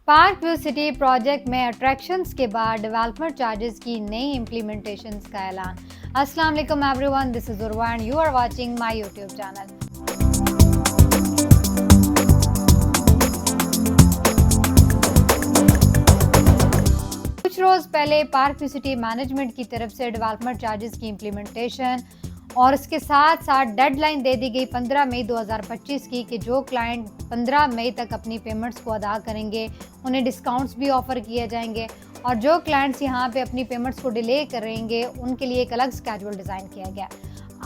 Park view city project में attractions के बाद डेवलपमेंट चार्जेस की नई इम्प्लीमेंटेशंस का ऐलान। अस्सलाम वालेकुम everyone, this is Urwa and you are watching my YouTube channel. कुछ रोज पहले पार्क व्यू सिटी मैनेजमेंट की तरफ से डेवलपमेंट चार्जेस की इम्प्लीमेंटेशन और इसके साथ साथ डेडलाइन दे दी गई 15 मई 2025 की कि जो क्लाइंट 15 मई तक अपनी पेमेंट्स को अदा करेंगे उन्हें डिस्काउंट्स भी ऑफ़र किए जाएंगे और जो क्लाइंट्स यहाँ पे अपनी पेमेंट्स को डिले करेंगे उनके लिए एक अलग स्केड्यूल डिज़ाइन किया गया।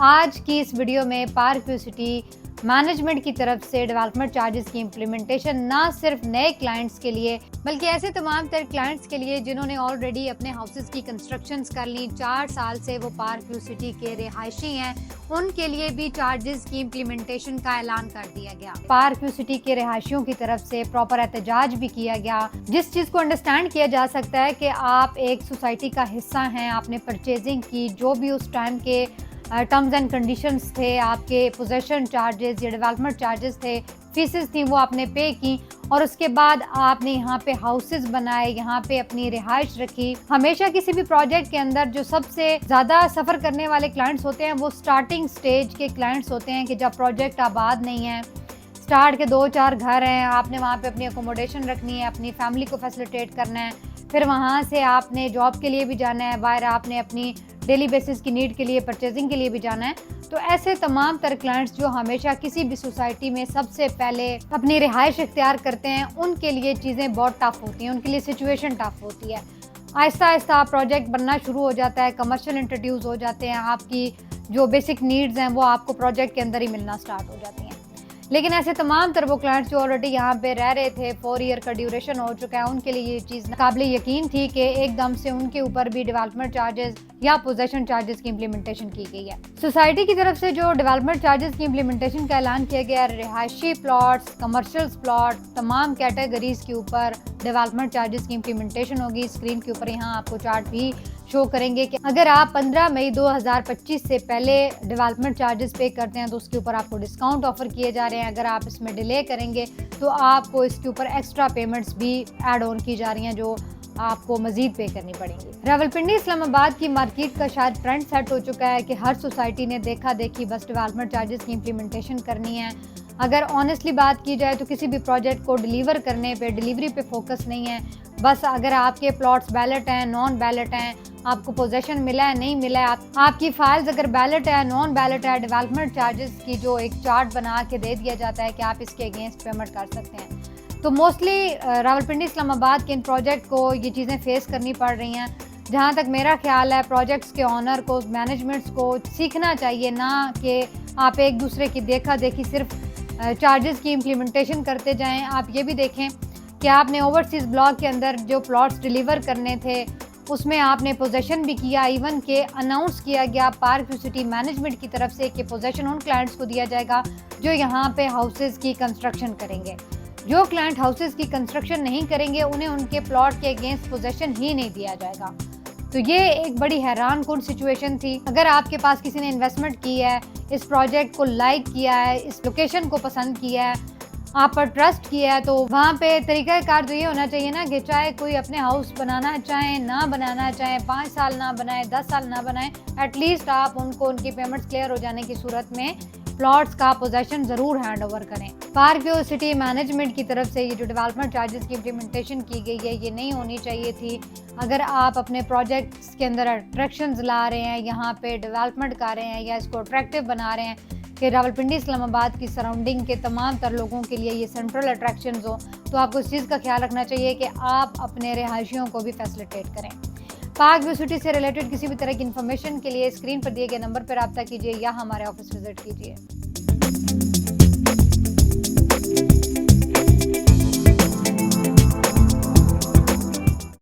आज की इस वीडियो में पार्क व्यू सिटी मैनेजमेंट की तरफ से डेवलपमेंट चार्जेस की इम्प्लीमेंटेशन ना सिर्फ नए क्लाइंट्स के लिए बल्कि ऐसे तमाम तर क्लाइंट्स के लिए जिन्होंने ऑलरेडी अपने हाउसेस की कंस्ट्रक्शंस कर ली, 4 साल से वो पार्क व्यू सिटी के रिहायशी हैं, उनके लिए भी चार्जेस की इम्प्लीमेंटेशन का ऐलान कर दिया गया। पार्क व्यू सिटी के रिहायशियों की तरफ से प्रॉपर एहतजाज भी किया गया, जिस चीज़ को अंडरस्टैंड किया जा सकता है कि आप एक सोसाइटी का हिस्सा हैं, आपने परचेजिंग की, जो भी उस टाइम के टर्म्स एंड कंडीशंस थे, आपके पोजेशन चार्जेस या डेवलपमेंट चार्जेस थे, फीसेस थी, वो आपने पे की और उसके बाद आपने यहाँ पे हाउसेस बनाए, यहाँ पे अपनी रिहाइश रखी। हमेशा किसी भी प्रोजेक्ट के अंदर जो सबसे ज़्यादा सफ़र करने वाले क्लाइंट्स होते हैं वो स्टार्टिंग स्टेज के क्लाइंट्स होते हैं कि जब प्रोजेक्ट आबाद नहीं है, स्टार्ट के 2-4 घर हैं, आपने वहाँ पे अपनी अकोमोडेशन रखनी है, अपनी फैमिली को फैसिलिटेट करना है, फिर वहाँ से आपने जॉब के लिए भी जाना है, बाहर आपने अपनी डेली बेसिस की नीड के लिए, परचेजिंग के लिए भी जाना है। तो ऐसे तमाम तर क्लाइंट्स जो हमेशा किसी भी सोसाइटी में सबसे पहले अपनी रिहाइश इख्तियार करते हैं, उनके लिए चीज़ें बहुत टफ होती हैं, उनके लिए सिचुएशन टफ होती है। आहिस्ता आहिस्ता प्रोजेक्ट बनना शुरू हो जाता है, कमर्शियल इंट्रोड्यूस हो जाते हैं, आपकी जो बेसिक नीड्स हैं वो आपको प्रोजेक्ट के अंदर ही मिलना स्टार्ट हो जाती हैं। लेकिन ऐसे तमाम तर वो क्लाइंट्स जो ऑलरेडी यहाँ पे रह रहे थे, 4 ईयर का ड्यूरेशन हो चुका है, उनके लिए ये चीज़ काबिल यकीन थी कि एकदम से उनके ऊपर भी डेवलपमेंट चार्जेस या पोजेशन चार्जेस की इम्प्लीमेंटेशन की गई है। सोसाइटी की तरफ से जो डेवलपमेंट चार्जेस की इम्प्लीमेंटेशन का ऐलान किया गया, रिहायशी प्लॉट्स, कमर्शियल प्लॉट, तमाम कैटेगरीज के ऊपर डेवलपमेंट चार्जेस की इम्प्लीमेंटेशन होगी। स्क्रीन के ऊपर यहाँ आपको चार्ट भी शो करेंगे कि अगर आप 15 मई 2025 से पहले डेवलपमेंट चार्जेस पे करते हैं तो उसके ऊपर आपको डिस्काउंट ऑफर किए जा रहे हैं। अगर आप इसमें डिले करेंगे तो आपको इसके ऊपर एक्स्ट्रा पेमेंट्स भी ऐड ऑन की जा रही हैं जो आपको मजीद पे करनी पड़ेंगी। रावलपिंडी इस्लामाबाद की मार्केट का शायद ट्रेंड सेट हो चुका है कि हर सोसाइटी ने देखा देखी बस डेवलपमेंट चार्जेस की इम्प्लीमेंटेशन करनी है। अगर ऑनेस्टली बात की जाए तो किसी भी प्रोजेक्ट को डिलीवर करने पे, डिलीवरी पे फोकस नहीं है। बस अगर आपके प्लॉट्स बैलेट हैं, नॉन बैलेट हैं, आपको पोजेशन मिला है, नहीं मिला है, आपकी फाइल्स अगर बैलेट है, नॉन बैलेट है, डेवलपमेंट चार्जेस की जो एक चार्ट बना के दे दिया जाता है कि आप इसके अगेंस्ट पेमेंट कर सकते हैं। तो मोस्टली रावलपिंडी इस्लामाबाद के इन प्रोजेक्ट को ये चीज़ें फेस करनी पड़ रही हैं। जहाँ तक मेरा ख्याल है, प्रोजेक्ट्स के ऑनर को, मैनेजमेंट्स को सीखना चाहिए ना कि आप एक दूसरे की देखा देखी सिर्फ चार्जेस की इम्प्लीमेंटेशन करते जाएं। आप ये भी देखें कि आपने ओवरसीज़ ब्लॉक के अंदर जो प्लॉट्स डिलीवर करने थे उसमें आपने पोजेशन भी किया, इवन के अनाउंस किया गया पार्क व्यू सिटी मैनेजमेंट की तरफ से कि पोजेशन उन क्लाइंट्स को दिया जाएगा जो यहाँ पे हाउसेस की कंस्ट्रक्शन करेंगे। जो क्लाइंट हाउसेस की कंस्ट्रक्शन नहीं करेंगे उन्हें उनके प्लॉट के अगेंस्ट पोजेशन ही नहीं दिया जाएगा। तो ये एक बड़ी हैरान कुन सिचुएशन थी। अगर आपके पास किसी ने इन्वेस्टमेंट की है, इस प्रोजेक्ट को लाइक किया है, इस लोकेशन को पसंद किया है, आप पर ट्रस्ट किया है, तो वहाँ पे तरीक़ाकार तो ये होना चाहिए ना कि चाहे कोई अपने हाउस बनाना चाहे ना बनाना चाहे, 5 साल ना बनाए, 10 साल ना बनाए, एटलीस्ट आप उनको उनकी पेमेंट्स क्लियर हो जाने की सूरत में प्लॉट्स का पोजेशन ज़रूर हैंड ओवर करें। पार्क व्यू सिटी मैनेजमेंट की तरफ से ये जो डेवलपमेंट चार्जेस की इम्प्लीमेंटेशन की गई है ये नहीं होनी चाहिए थी। अगर आप अपने प्रोजेक्ट्स के अंदर अट्रैक्शंस ला रहे हैं, यहाँ पे डेवलपमेंट कर रहे हैं या इसको अट्रैक्टिव बना रहे हैं कि रावलपिंडी इस्लामाबाद की सराउंडिंग के तमाम तर लोगों के लिए ये सेंट्रल अट्रैक्शंस हो, तो आपको इस चीज़ का ख्याल रखना चाहिए कि आप अपने रिहायशियों को भी फैसिलिटेट करें। पार्क व्यू सिटी से रिलेटेड किसी भी तरह की इन्फॉर्मेशन के लिए स्क्रीन पर दिए गए नंबर पर रब्ता कीजिए या हमारे ऑफिस विजिट कीजिए।